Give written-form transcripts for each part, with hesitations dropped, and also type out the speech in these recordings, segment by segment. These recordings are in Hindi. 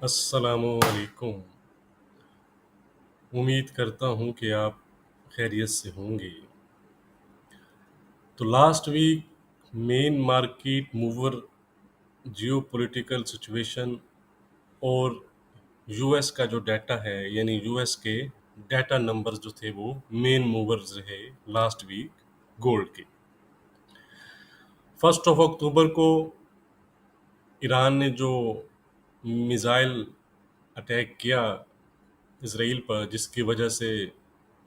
अस्सलामुअलैकुम। उम्मीद करता हूँ कि आप खैरियत से होंगे। तो last week main market mover geopolitical situation और यूएस का जो डाटा है यानी यूएस के डाटा नंबर्स जो थे वो मेन मूवर्स रहे लास्ट वीक गोल्ड के। 1 अक्टूबर को ईरान ने जो मिसाइल अटैक किया इसराइल पर, जिसकी वजह से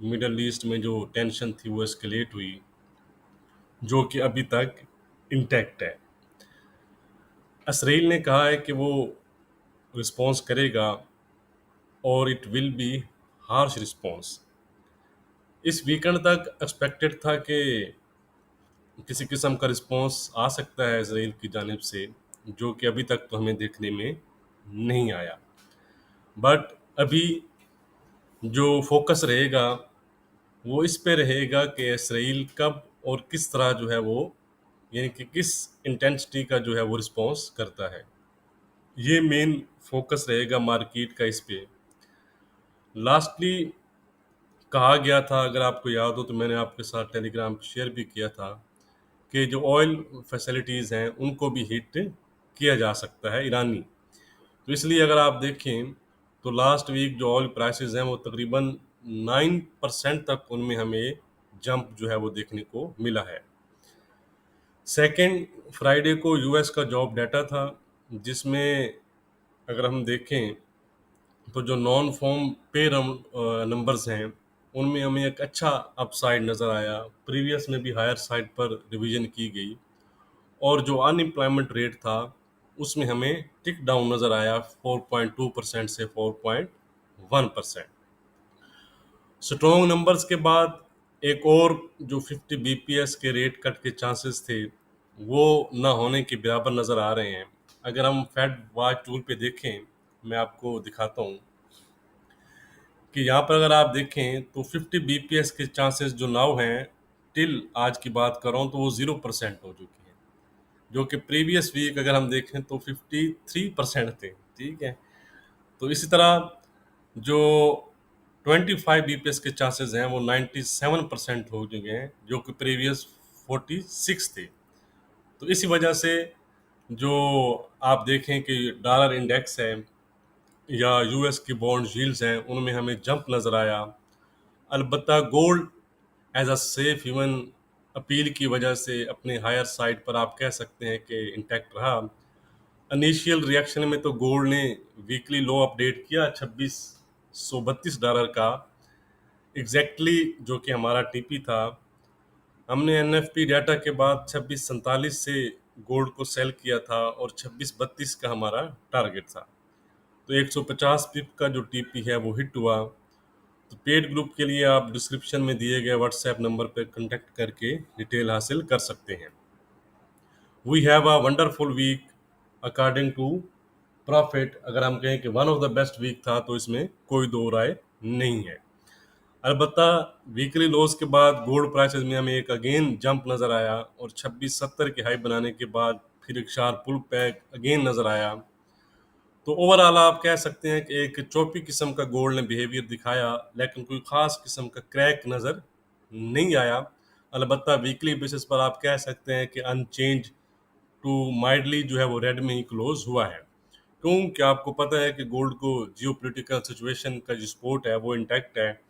मिडल ईस्ट में जो टेंशन थी वो एस्केलेट हुई, जो कि अभी तक इंटैक्ट है। इसराइल ने कहा है कि वो रिस्पॉन्स करेगा और it will be harsh response. इस वीकेंड तक एक्सपेक्टेड था कि किसी किस्म का रिस्पॉन्स आ सकता है इसराइल की जानिब से, जो कि अभी तक तो हमें देखने में नहीं आया। बट अभी जो फोकस रहेगा वो इस पे रहेगा कि इसराइल कब और किस तरह जो है वो, यानी कि किस इंटेंसिटी का जो है वो रिस्पॉन्स करता है। ये मेन फोकस रहेगा मार्केट का इस पे। लास्टली कहा गया था, अगर आपको याद हो तो मैंने आपके साथ टेलीग्राम पे शेयर भी किया था, कि जो ऑयल फैसिलिटीज़ हैं उनको भी हिट किया जा सकता है ईरानी। तो इसलिए अगर आप देखें तो लास्ट वीक जो ऑयल प्राइसेस हैं वो तकरीबन 9% तक उनमें हमें जंप जो है वो देखने को मिला है। सेकेंड फ्राइडे को यूएस का जॉब डाटा था, जिसमें अगर हम देखें तो जो नॉन फॉर्म पे नंबर्स हैं उनमें हमें एक अच्छा अपसाइड नज़र आया। प्रीवियस में भी हायर साइड पर रिवीजन की गई, और जो अनएम्प्लॉयमेंट रेट था उसमें हमें टिक डाउन नज़र आया 4.2% से 4.1%। स्ट्रॉन्ग नंबर्स के बाद एक और जो 50 बीपीएस के रेट कट के चांसेस थे वो ना होने के बराबर नज़र आ रहे हैं। अगर हम फेड वॉच टूल पे देखें, मैं आपको दिखाता हूँ कि यहाँ पर अगर आप देखें तो 50 बीपीएस के चांसेस जो नाउ हैं, टिल आज की बात कर रहा हूँ, तो वो 0% हो चुकी हैं, जो कि प्रीवियस वीक अगर हम देखें तो 53% थे। ठीक है, तो इसी तरह जो 25 बीपीएस के चांसेस हैं वो 97% हो चुके हैं, जो कि प्रीवियस 46 थे। तो इसी वजह से जो आप देखें कि डॉलर इंडेक्स है या यूएस की बॉन्ड यील्ड्स हैं उनमें हमें जंप नज़र आया। अलबत्ता gold as a safe haven appeal की वजह से अपने हायर साइड पर आप कह सकते हैं कि इंटैक्ट रहा। इनिशियल रिएक्शन में तो गोल्ड ने वीकली लो अपडेट किया $2632 का, एग्जैक्टली जो कि हमारा टीपी था। हमने एनएफपी डाटा के बाद 2647 से गोल्ड को सेल किया था और 2632 का हमारा टारगेट था। तो 150 पिप का जो टीपी है वो हिट हुआ। तो पेड ग्रुप के लिए आप डिस्क्रिप्शन में दिए गए व्हाट्सएप नंबर पर कांटेक्ट करके डिटेल हासिल कर सकते हैं। We have a wonderful week according to profit. अगर हम कहें कि one of the best week था तो इसमें कोई दो राय नहीं है। अलबत्ता वीकली लॉस के बाद गोल्ड प्राइसेस में हमें एक अगेन जंप नज़र आया, और 2670 की हाई बनाने के बाद फिर एक शार्प पुल बैक अगेन नज़र आया। तो ओवरऑल आप कह सकते हैं कि एक चौपी किस्म का गोल्ड ने बिहेवियर दिखाया, लेकिन कोई ख़ास किस्म का क्रैक नज़र नहीं आया। अलबत्ता वीकली बेसिस पर आप कह सकते हैं कि अनचेंज टू माइल्डली जो है वो रेड में ही क्लोज हुआ है। क्योंकि आपको पता है कि गोल्ड को जियोपॉलिटिकल सिचुएशन का जो सपोर्ट है वो इंटैक्ट है,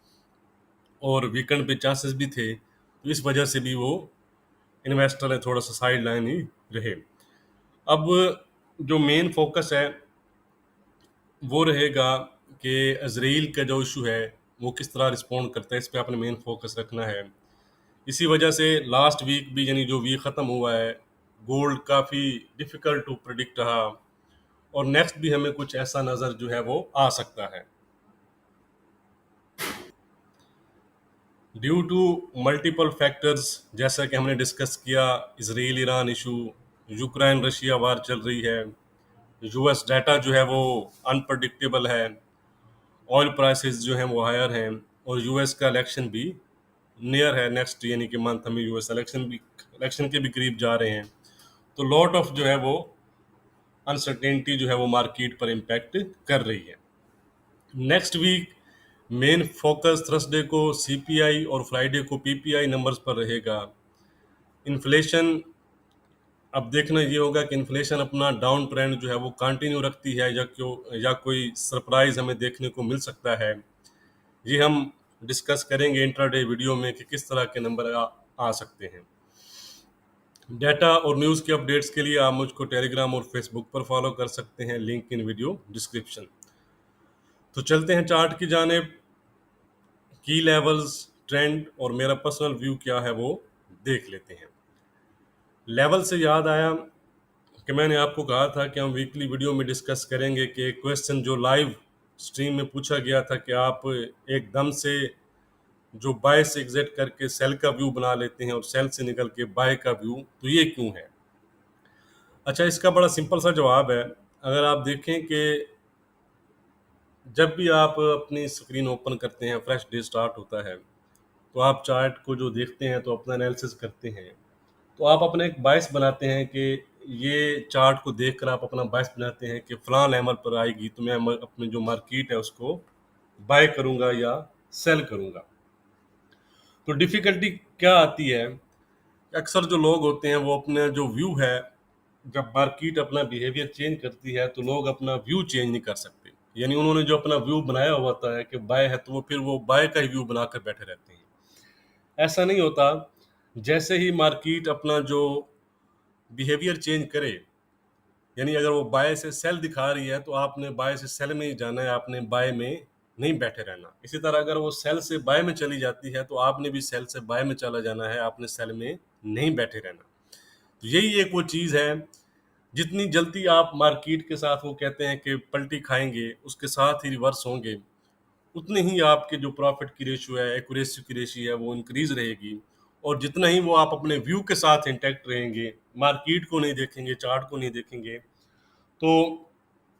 और वीकेंड पे चांसेस भी थे, तो इस वजह से भी वो इन्वेस्टर है थोड़ा सा साइड लाइन ही रहे। अब जो मेन फोकस है वो रहेगा कि इजराइल का जो इशू है वो किस तरह रिस्पॉन्ड करता है, इस पे आपने मेन फोकस रखना है। इसी वजह से लास्ट वीक भी, यानी जो वीक ख़त्म हुआ है, गोल्ड काफ़ी डिफ़िकल्ट टू प्रिडिक्ट रहा, और नेक्स्ट भी हमें कुछ ऐसा नज़र जो है वो आ सकता है। ड्यू टू मल्टीपल फैक्टर्स, जैसा कि हमने डिस्कस किया, Israel Iran issue, Ukraine Russia war चल रही है, यूएस डाटा जो है वो अनप्रडिक्टेबल है, ऑयल प्राइसेस जो हैं वो हायर हैं, और यूएस का इलेक्शन भी नियर है नेक्स्ट, यानी कि मंथ हमें यूएस इलेक्शन के भी करीब जा रहे हैं। तो लॉट ऑफ जो है वो अनसर्टेनिटी जो है वो मार्केट पर इम्पैक्ट कर रही है। Next week main focus Thursday को सीपीआई और फ्राइडे को पीपीआई नंबर्स पर रहेगा। इन्फ्लेशन, अब देखना ये होगा कि इन्फ्लेशन अपना डाउन ट्रेंड जो है वो कंटिन्यू रखती है या कोई सरप्राइज हमें देखने को मिल सकता है। ये हम डिस्कस करेंगे इंट्राडे वीडियो में कि किस तरह के नंबर आ सकते हैं। डाटा और न्यूज़ के अपडेट्स के लिए आप मुझको टेलीग्राम और फेसबुक पर फॉलो कर सकते हैं, लिंक इन वीडियो डिस्क्रिप्शन। तो चलते हैं चार्ट की जानिब। की लेवल्स, ट्रेंड और मेरा पर्सनल व्यू क्या है वो देख लेते हैं। लेवल से याद आया कि मैंने आपको कहा था कि हम वीकली वीडियो में डिस्कस करेंगे कि एक क्वेश्चन जो लाइव स्ट्रीम में पूछा गया था कि आप एकदम से जो बाय से एग्जिट करके सेल का व्यू बना लेते हैं और सेल से निकल के बाय का व्यू, तो ये क्यों है? अच्छा, इसका बड़ा सिंपल सा जवाब है। अगर आप देखें कि जब भी आप अपनी स्क्रीन ओपन करते हैं, फ्रेश डे स्टार्ट होता है, तो आप चार्ट को जो देखते हैं तो अपना एनालिसिस करते हैं, तो आप अपना एक बायस बनाते हैं कि ये चार्ट को देखकर आप अपना बायस बनाते हैं कि फलां लेवल पर आएगी तो मैं अपनी जो मार्केट है उसको बाय करूंगा या सेल करूंगा। तो डिफिकल्टी क्या आती है, अक्सर जो लोग होते हैं वो अपने जो व्यू है, जब मार्केट अपना बिहेवियर चेंज करती है तो लोग अपना व्यू चेंज नहीं कर सकते। यानी उन्होंने जो अपना व्यू बनाया हुआ होता है कि बाय है, तो वो फिर वो बाय का ही व्यू बनाकर बैठे रहते हैं। ऐसा नहीं होता। जैसे ही मार्केट अपना जो बिहेवियर चेंज करे, यानी अगर वो बाय से सेल दिखा रही है तो आपने बाय से सेल में ही जाना है, आपने बाय में नहीं बैठे रहना। इसी तरह अगर वो सेल से बाय में चली जाती है तो आपने भी सेल से बाय में चला जाना है, आपने सेल में नहीं बैठे रहना। तो यही एक वो चीज़ है, जितनी जल्दी आप मार्केट के साथ वो कहते हैं कि पलटी खाएंगे, उसके साथ ही रिवर्स होंगे, उतने ही आपके जो प्रॉफिट की रेशियो है, एक्यूरेसी की रेशियो है, वो इंक्रीज रहेगी। और जितना ही वो आप अपने व्यू के साथ इंटैक्ट रहेंगे, मार्केट को नहीं देखेंगे, चार्ट को नहीं देखेंगे, तो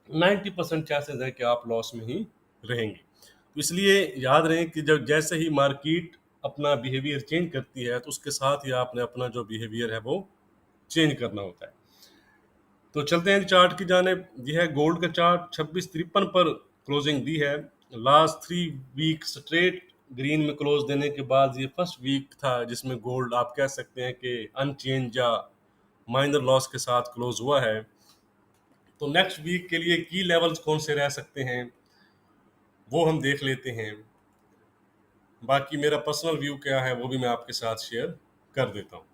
90% चांसेस है कि आप लॉस में ही रहेंगे। तो इसलिए याद रहे कि जब जैसे ही मार्केट अपना बिहेवियर चेंज करती है, तो उसके साथ ही आपने अपना जो बिहेवियर है वो चेंज करना होता है। तो चलते हैं चार्ट की जानिब। यह है गोल्ड का चार्ट, 2653 पर क्लोजिंग दी है। लास्ट 3 वीक स्ट्रेट ग्रीन में क्लोज देने के बाद ये फर्स्ट वीक था जिसमें गोल्ड आप कह सकते हैं कि अनचेंज या माइनर लॉस के साथ क्लोज हुआ है। तो नेक्स्ट वीक के लिए की लेवल्स कौन से रह सकते हैं वो हम देख लेते हैं। बाकी मेरा पर्सनल व्यू क्या है वो भी मैं आपके साथ शेयर कर देता हूँ।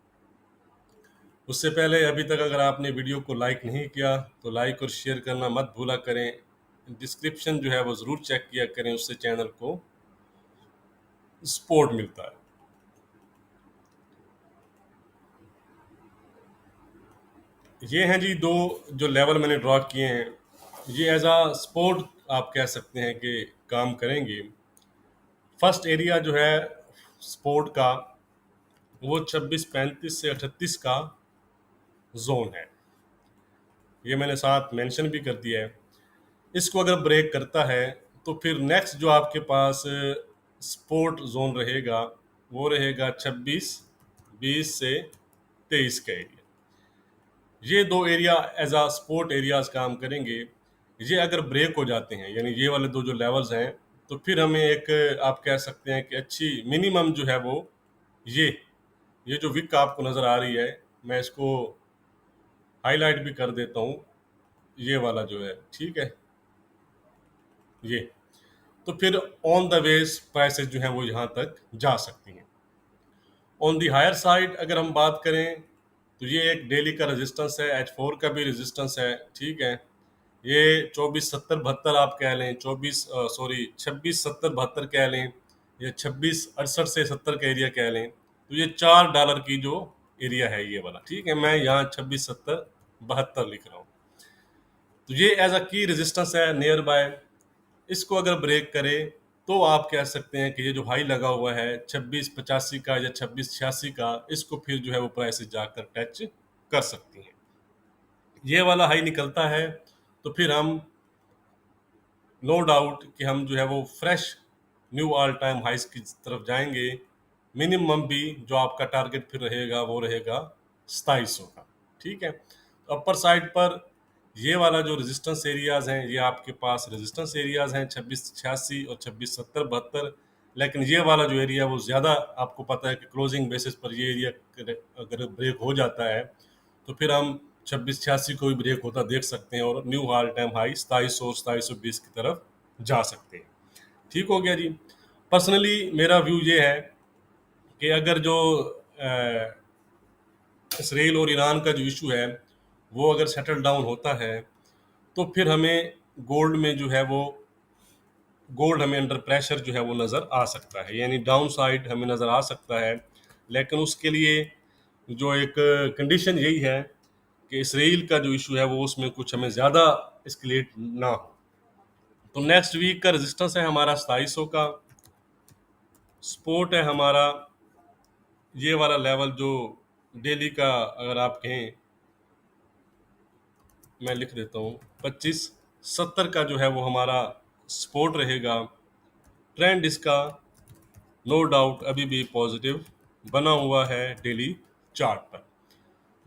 उससे पहले अभी तक अगर आपने वीडियो को लाइक नहीं किया तो लाइक और शेयर करना मत भूला करें। डिस्क्रिप्शन जो है वो ज़रूर चेक किया करें, उससे चैनल को सपोर्ट मिलता है। ये हैं जी दो जो लेवल मैंने ड्रॉ किए हैं, ये एज आ सपोर्ट आप कह सकते हैं कि काम करेंगे। फर्स्ट एरिया जो है सपोर्ट का वो 2635 से 38 का जोन है, ये मैंने साथ मेंशन भी कर दिया है। इसको अगर ब्रेक करता है तो फिर नेक्स्ट जो आपके पास सपोर्ट जोन रहेगा वो रहेगा 2620 से 23 का एरिया। ये दो एरिया एज आ सपोर्ट एरियाज काम करेंगे। ये अगर ब्रेक हो जाते हैं, यानी ये वाले दो जो लेवल्स हैं, तो फिर हमें एक आप कह सकते हैं कि अच्छी मिनिमम जो है वो ये ये जो विक आपको नज़र आ रही है, मैं इसको हाईलाइट भी कर देता हूँ, ये वाला जो है, ठीक है, ये। तो फिर ऑन द वेज प्राइसेस जो हैं वो यहाँ तक जा सकती हैं। ऑन दी हायर साइड अगर हम बात करें तो ये एक डेली का रेजिस्टेंस है, H4 का भी रेजिस्टेंस है, ठीक है। ये 2470-72 आप कह लें, 2670-72 कह लें, या 2668 से 70 का एरिया कह लें, तो ये $4 की जो एरिया है ये वाला, ठीक है। मैं यहाँ 2670-72 लिख रहा हूँ। तो ये एज अ की रेजिस्टेंस है नियर बाय। इसको अगर ब्रेक करे तो आप कह सकते हैं कि ये जो हाई लगा हुआ है 2685 का या 2686 का, इसको फिर जो है वो प्राइसेस जाकर टच कर सकती हैं। ये वाला हाई निकलता है तो फिर हम नो डाउट कि हम जो है वो फ्रेश न्यू ऑल टाइम हाइस की तरफ जाएंगे। मिनिमम भी जो आपका टारगेट फिर रहेगा वो रहेगा 2700 का, ठीक है। अपर साइड पर ये वाला जो रेजिस्टेंस एरियाज हैं, ये आपके पास रेजिस्टेंस एरियाज हैं 2686 और 2670-72। लेकिन ये वाला जो एरिया वो ज़्यादा आपको पता है कि क्लोजिंग बेसिस पर ये एरिया अगर ब्रेक हो जाता है तो फिर हम 2686 को भी ब्रेक होता देख सकते हैं और न्यू ऑल टाइम हाई 2700 और 2720 की तरफ जा सकते हैं। ठीक हो गया जी। पर्सनली मेरा व्यू ये है कि अगर जो इसराइल और ईरान का जो इशू है वो अगर सेटल डाउन होता है तो फिर हमें गोल्ड में जो है वो गोल्ड हमें अंडर प्रेशर जो है वो नज़र आ सकता है, यानी डाउन साइड हमें नज़र आ सकता है। लेकिन उसके लिए जो एक कंडीशन यही है कि इसराइल का जो इशू है वो उसमें कुछ हमें ज़्यादा एस्केलेट ना हो। तो नेक्स्ट वीक का रेजिस्टेंस है हमारा 2700 का, सपोर्ट है हमारा ये वाला लेवल जो डेली का अगर आप कहें, मैं लिख देता हूँ 2570 का जो है वो हमारा सपोर्ट रहेगा। ट्रेंड इसका नो डाउट अभी भी पॉजिटिव बना हुआ है डेली चार्ट पर।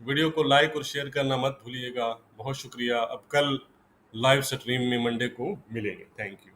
वीडियो को लाइक और शेयर करना मत भूलिएगा। बहुत शुक्रिया। अब कल लाइव स्ट्रीम में मंडे को मिलेंगे। Thank you.